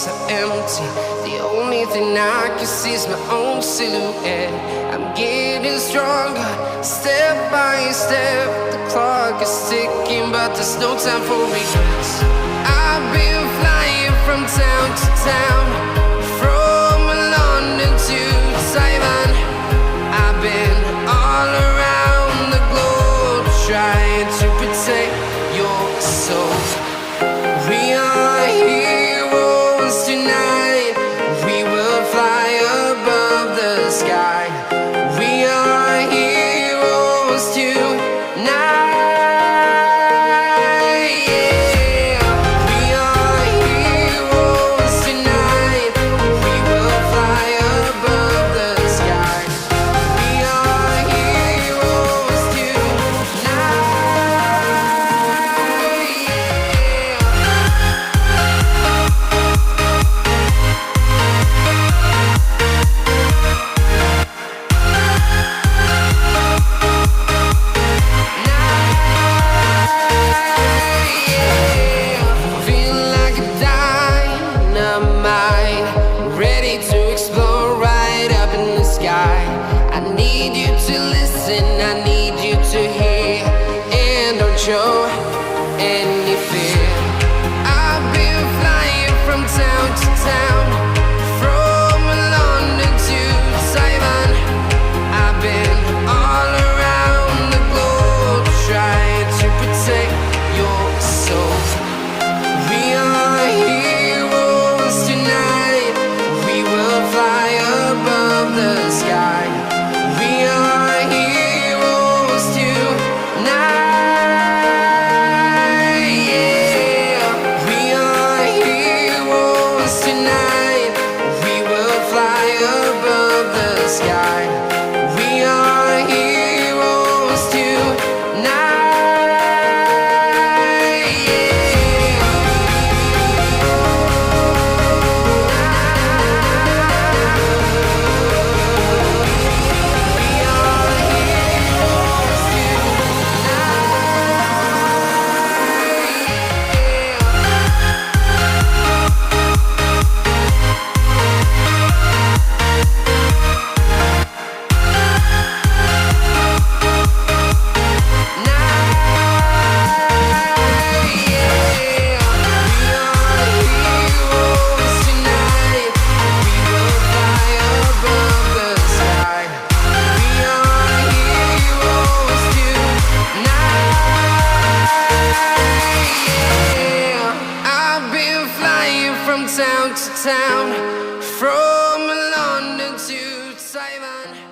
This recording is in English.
so empty. The only thing I can see is my own silhouette. I'm getting stronger, step by step. The clock is ticking, but there's no time for regrets. I've been flying from town to town, from London to Taiwan. I've been all around the globe, trying to protect your soul. We are heroes tonight. We will fly above the sky. We are heroes tonight. Yeah. We are heroes tonight. We will fly above the sky. We are heroes tonight. Ready to explore right up in the sky. I need you to listen, I need you to hear, and don't show any fear. I've been flying from town to town, from London to Taiwan. I've been all around the globe, trying to protect your soul. We are heroes tonight. We will fly above the sky. We are heroes tonight. Yeah. We are heroes tonight. We will fly above the sky. We are heroes tonight. From town to town, from London to Taiwan.